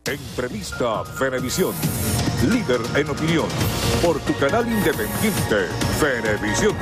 Entrevista Venevisión. Líder en opinión. Por tu canal independiente, Venevisión.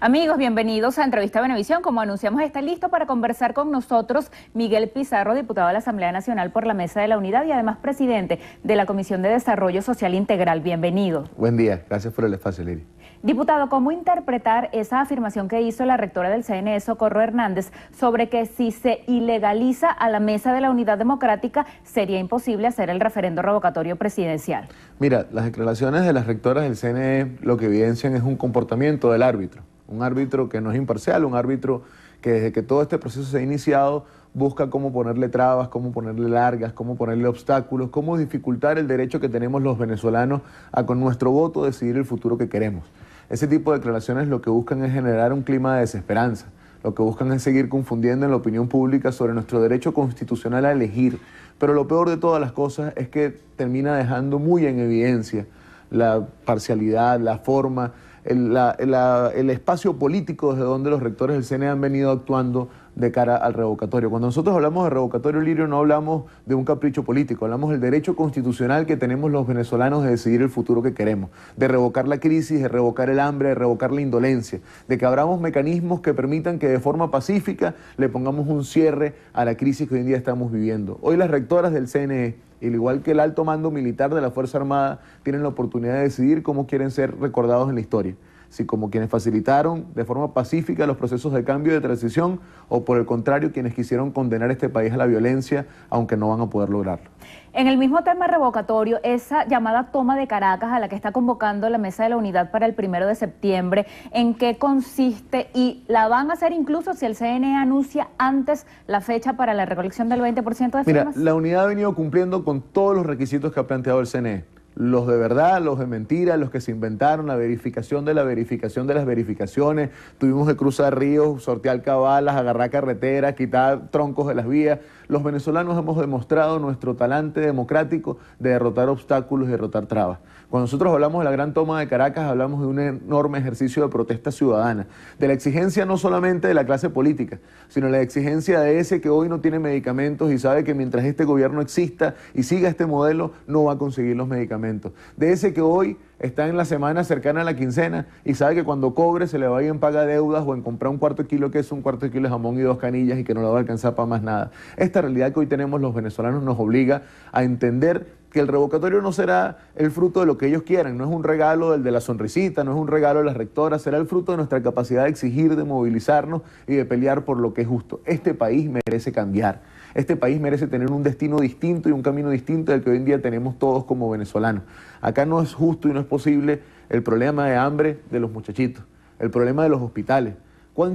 Amigos, bienvenidos a Entrevista Venevisión. Como anunciamos, está listo para conversar con nosotros Miguel Pizarro, diputado de la Asamblea Nacional por la Mesa de la Unidad y además presidente de la Comisión de Desarrollo Social Integral. Bienvenido. Buen día, gracias por el espacio, Liri. Diputado, ¿cómo interpretar esa afirmación que hizo la rectora del CNE, Socorro Hernández, sobre que si se ilegaliza a la Mesa de la Unidad Democrática sería imposible hacer el referendo revocatorio presidencial? Mira, las declaraciones de las rectoras del CNE lo que evidencian es un comportamiento del árbitro. Un árbitro que no es imparcial, un árbitro que desde que todo este proceso se ha iniciado busca cómo ponerle trabas, cómo ponerle largas, cómo ponerle obstáculos, cómo dificultar el derecho que tenemos los venezolanos a con nuestro voto decidir el futuro que queremos. Ese tipo de declaraciones lo que buscan es generar un clima de desesperanza, lo que buscan es seguir confundiendo en la opinión pública sobre nuestro derecho constitucional a elegir. Pero lo peor de todas las cosas es que termina dejando muy en evidencia la parcialidad, la forma, el espacio político desde donde los rectores del CNE han venido actuando de cara al revocatorio. Cuando nosotros hablamos de revocatorio, Lirio, no hablamos de un capricho político, hablamos del derecho constitucional que tenemos los venezolanos de decidir el futuro que queremos, de revocar la crisis, de revocar el hambre, de revocar la indolencia, de que abramos mecanismos que permitan que de forma pacífica le pongamos un cierre a la crisis que hoy en día estamos viviendo. Hoy las rectoras del CNE, al igual que el alto mando militar de la Fuerza Armada, tienen la oportunidad de decidir cómo quieren ser recordados en la historia. Si como quienes facilitaron de forma pacífica los procesos de cambio y de transición, o por el contrario, quienes quisieron condenar este país a la violencia, aunque no van a poder lograrlo. En el mismo tema revocatorio, esa llamada toma de Caracas a la que está convocando la Mesa de la Unidad para el 1 de septiembre, ¿en qué consiste? ¿Y la van a hacer incluso si el CNE anuncia antes la fecha para la recolección del 20% de firmas? Mira, la unidad ha venido cumpliendo con todos los requisitos que ha planteado el CNE. Los de verdad, los de mentira, los que se inventaron, la verificación de las verificaciones. Tuvimos que cruzar ríos, sortear cabalas, agarrar carreteras, quitar troncos de las vías. Los venezolanos hemos demostrado nuestro talante democrático de derrotar obstáculos y derrotar trabas. Cuando nosotros hablamos de la gran toma de Caracas, hablamos de un enorme ejercicio de protesta ciudadana, de la exigencia no solamente de la clase política, sino la exigencia de ese que hoy no tiene medicamentos y sabe que mientras este gobierno exista y siga este modelo, no va a conseguir los medicamentos. De ese que hoy está en la semana cercana a la quincena y sabe que cuando cobre se le va a ir en paga deudas o en comprar un cuarto de kilo de queso, un cuarto de kilo de jamón y 2 canillas y que no le va a alcanzar para más nada. Esta realidad que hoy tenemos los venezolanos nos obliga a entender que el revocatorio no será el fruto de lo que ellos quieran, no es un regalo del de la sonrisita, no es un regalo de las rectoras, será el fruto de nuestra capacidad de exigir, de movilizarnos y de pelear por lo que es justo. Este país merece cambiar, este país merece tener un destino distinto y un camino distinto del que hoy en día tenemos todos como venezolanos. Acá no es justo y no es posible el problema de hambre de los muchachitos, el problema de los hospitales.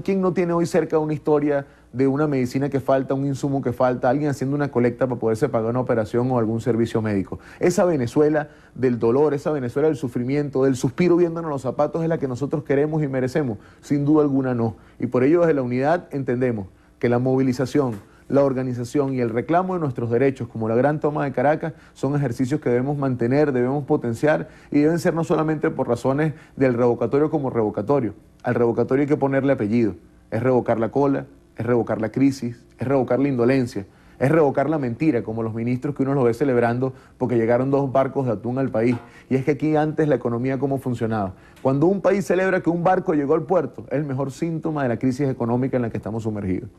¿Quién no tiene hoy cerca una historia de una medicina que falta, un insumo que falta, alguien haciendo una colecta para poderse pagar una operación o algún servicio médico? Esa Venezuela del dolor, esa Venezuela del sufrimiento, del suspiro viéndonos los zapatos es la que nosotros queremos y merecemos. Sin duda alguna no. Y por ello desde la unidad entendemos que la movilización, la organización y el reclamo de nuestros derechos, como la gran toma de Caracas, son ejercicios que debemos mantener, debemos potenciar y deben ser no solamente por razones del revocatorio como revocatorio. Al revocatorio hay que ponerle apellido. Es revocar la cola, es revocar la crisis, es revocar la indolencia, es revocar la mentira, como los ministros que uno los ve celebrando porque llegaron 2 barcos de atún al país. Y es que aquí antes la economía cómo funcionaba. Cuando un país celebra que un barco llegó al puerto, es el mejor síntoma de la crisis económica en la que estamos sumergidos.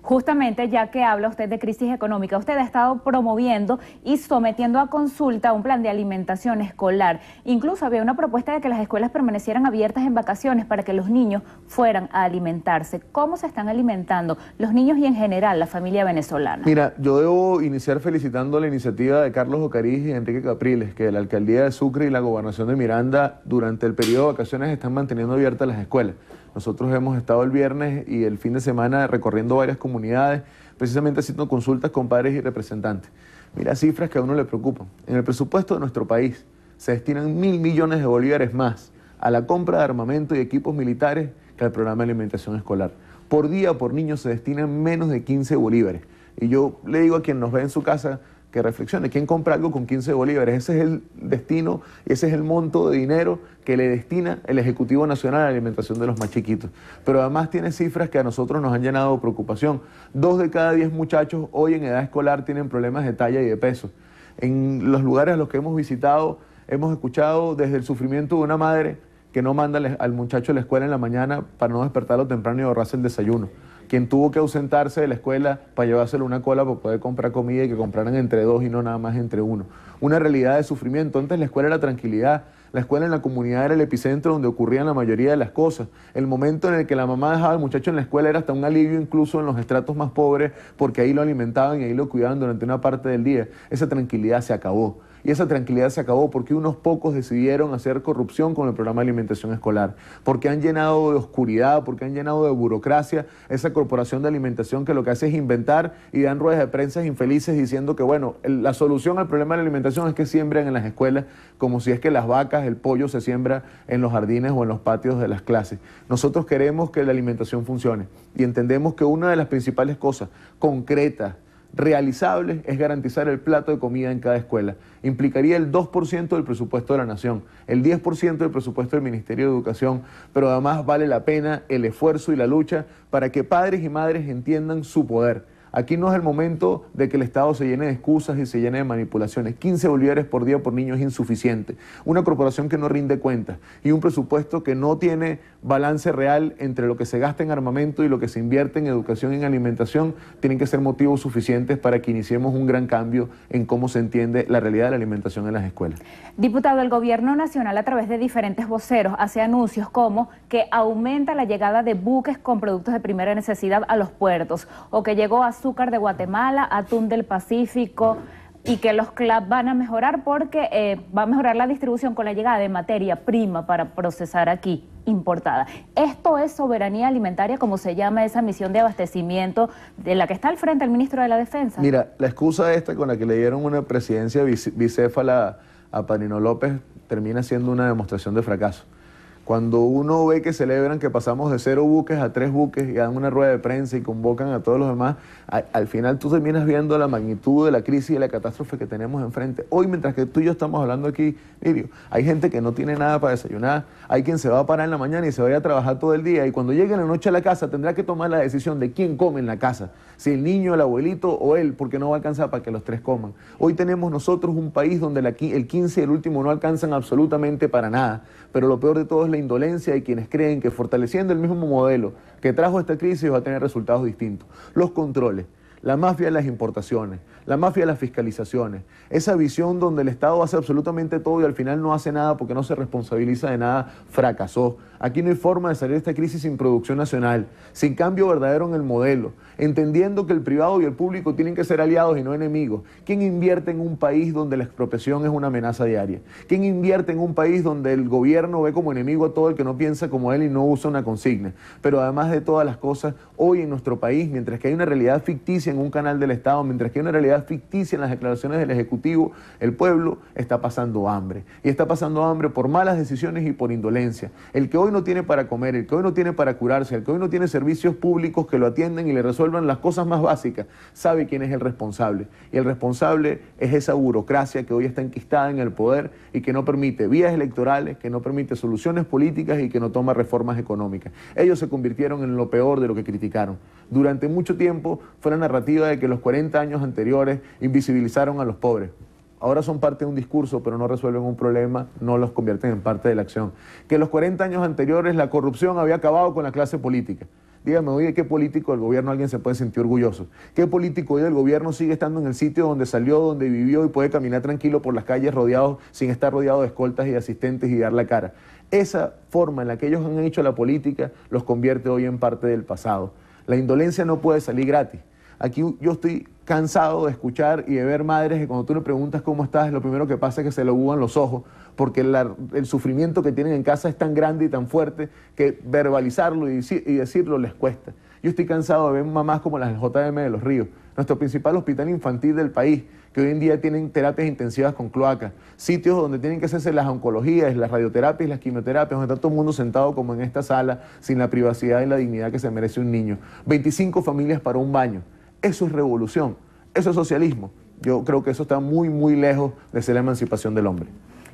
Justamente, ya que habla usted de crisis económica, usted ha estado promoviendo y sometiendo a consulta un plan de alimentación escolar. Incluso había una propuesta de que las escuelas permanecieran abiertas en vacaciones para que los niños fueran a alimentarse. ¿Cómo se están alimentando los niños y en general la familia venezolana? Mira, yo debo iniciar felicitando la iniciativa de Carlos Ocariz y Enrique Capriles, que la Alcaldía de Sucre y la Gobernación de Miranda durante el periodo de vacaciones están manteniendo abiertas las escuelas. Nosotros hemos estado el viernes y el fin de semana recorriendo varias comunidades, precisamente haciendo consultas con padres y representantes. Mira, cifras que a uno le preocupan. En el presupuesto de nuestro país se destinan 1.000 millones de bolívares más a la compra de armamento y equipos militares que al programa de alimentación escolar. Por día, por niño, se destinan menos de 15 bolívares. Y yo le digo a quien nos ve en su casa que reflexione, ¿quién compra algo con 15 bolívares? Ese es el destino y ese es el monto de dinero que le destina el Ejecutivo Nacional a la alimentación de los más chiquitos. Pero además tiene cifras que a nosotros nos han llenado de preocupación. 2 de cada 10 muchachos hoy en edad escolar tienen problemas de talla y de peso. En los lugares a los que hemos visitado, hemos escuchado desde el sufrimiento de una madre que no manda al muchacho a la escuela en la mañana para no despertarlo temprano y ahorrarse el desayuno, quien tuvo que ausentarse de la escuela para llevárselo una cola para poder comprar comida y que compraran entre dos y no nada más entre uno. Una realidad de sufrimiento. Antes la escuela era tranquilidad, la escuela en la comunidad era el epicentro donde ocurrían la mayoría de las cosas. El momento en el que la mamá dejaba al muchacho en la escuela era hasta un alivio incluso en los estratos más pobres, porque ahí lo alimentaban y ahí lo cuidaban durante una parte del día. Esa tranquilidad se acabó. Y esa tranquilidad se acabó porque unos pocos decidieron hacer corrupción con el programa de alimentación escolar, porque han llenado de oscuridad, porque han llenado de burocracia esa corporación de alimentación que lo que hace es inventar y dan ruedas de prensa infelices diciendo que, bueno, la solución al problema de la alimentación es que siembren en las escuelas, como si es que las vacas, el pollo se siembra en los jardines o en los patios de las clases. Nosotros queremos que la alimentación funcione y entendemos que una de las principales cosas concretas, realizables, es garantizar el plato de comida en cada escuela. Implicaría el 2% del presupuesto de la nación, el 10% del presupuesto del Ministerio de Educación, pero además vale la pena el esfuerzo y la lucha para que padres y madres entiendan su poder. Aquí no es el momento de que el Estado se llene de excusas y se llene de manipulaciones. 15 bolívares por día por niño es insuficiente. Una corporación que no rinde cuentas y un presupuesto que no tiene balance real entre lo que se gasta en armamento y lo que se invierte en educación y en alimentación, tienen que ser motivos suficientes para que iniciemos un gran cambio en cómo se entiende la realidad de la alimentación en las escuelas. Diputado, el Gobierno Nacional a través de diferentes voceros hace anuncios como que aumenta la llegada de buques con productos de primera necesidad a los puertos, o que llegó azúcar de Guatemala, atún del Pacífico, y que los CLAP van a mejorar porque va a mejorar la distribución con la llegada de materia prima para procesar aquí, importada. ¿Esto es soberanía alimentaria, como se llama esa misión de abastecimiento de la que está al frente el ministro de la Defensa? Mira, la excusa esta con la que le dieron una presidencia bicéfala a Panino López termina siendo una demostración de fracaso. Cuando uno ve que celebran que pasamos de 0 buques a 3 buques y dan una rueda de prensa y convocan a todos los demás, al final tú terminas viendo la magnitud de la crisis y de la catástrofe que tenemos enfrente. Hoy, mientras que tú y yo estamos hablando aquí, Lirio, hay gente que no tiene nada para desayunar, hay quien se va a parar en la mañana y se vaya a trabajar todo el día y cuando llegue en la noche a la casa tendrá que tomar la decisión de quién come en la casa, si el niño, el abuelito o él, porque no va a alcanzar para que los 3 coman. Hoy tenemos nosotros un país donde el 15 y el último no alcanzan absolutamente para nada, pero lo peor de todo es la indolencia de quienes creen que fortaleciendo el mismo modelo que trajo esta crisis va a tener resultados distintos. Los controles, la mafia de las importaciones, la mafia de las fiscalizaciones, esa visión donde el Estado hace absolutamente todo y al final no hace nada porque no se responsabiliza de nada, fracasó. Aquí no hay forma de salir de esta crisis sin producción nacional, sin cambio verdadero en el modelo, entendiendo que el privado y el público tienen que ser aliados y no enemigos. ¿Quién invierte en un país donde la expropiación es una amenaza diaria? ¿Quién invierte en un país donde el gobierno ve como enemigo a todo el que no piensa como él y no usa una consigna? Pero además de todas las cosas, hoy en nuestro país, mientras que hay una realidad ficticia en un canal del Estado, mientras que hay una realidad ficticia en las declaraciones del Ejecutivo, el pueblo está pasando hambre. Y está pasando hambre por malas decisiones y por indolencia. El que hoy no tiene para comer, el que hoy no tiene para curarse, el que hoy no tiene servicios públicos que lo atienden y le resuelvan las cosas más básicas, sabe quién es el responsable. Y el responsable es esa burocracia que hoy está enquistada en el poder y que no permite vías electorales, que no permite soluciones políticas y que no toma reformas económicas. Ellos se convirtieron en lo peor de lo que criticaron. Durante mucho tiempo fue la narrativa de que los 40 años anteriores invisibilizaron a los pobres. Ahora son parte de un discurso, pero no resuelven un problema, no los convierten en parte de la acción. Que los 40 años anteriores la corrupción había acabado con la clase política. Dígame, oye, ¿qué político del gobierno alguien se puede sentir orgulloso? ¿Qué político hoy del gobierno sigue estando en el sitio donde salió, donde vivió y puede caminar tranquilo por las calles sin estar rodeado de escoltas y de asistentes y dar la cara? Esa forma en la que ellos han hecho la política los convierte hoy en parte del pasado. La indolencia no puede salir gratis. Aquí yo estoy cansado de escuchar y de ver madres que cuando tú le preguntas cómo estás, lo primero que pasa es que se le agudan los ojos, porque el sufrimiento que tienen en casa es tan grande y tan fuerte que verbalizarlo y decirlo les cuesta. Yo estoy cansado de ver mamás como las del JM de Los Ríos, nuestro principal hospital infantil del país, que hoy en día tienen terapias intensivas con cloaca, sitios donde tienen que hacerse las oncologías, las radioterapias, las quimioterapias, donde está todo el mundo sentado como en esta sala, sin la privacidad y la dignidad que se merece un niño. 25 familias para un baño. Eso es revolución, eso es socialismo. Yo creo que eso está muy, muy lejos de ser la emancipación del hombre.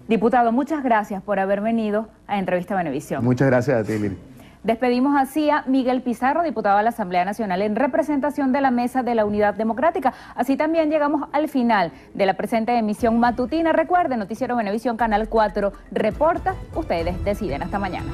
Diputado, muchas gracias por haber venido a Entrevista Venevisión. Muchas gracias a ti, Lili. Despedimos así a Miguel Pizarro, diputado a la Asamblea Nacional en representación de la Mesa de la Unidad Democrática. Así también llegamos al final de la presente emisión matutina. Recuerden, Noticiero Venevisión Canal 4 reporta, ustedes deciden. Hasta mañana.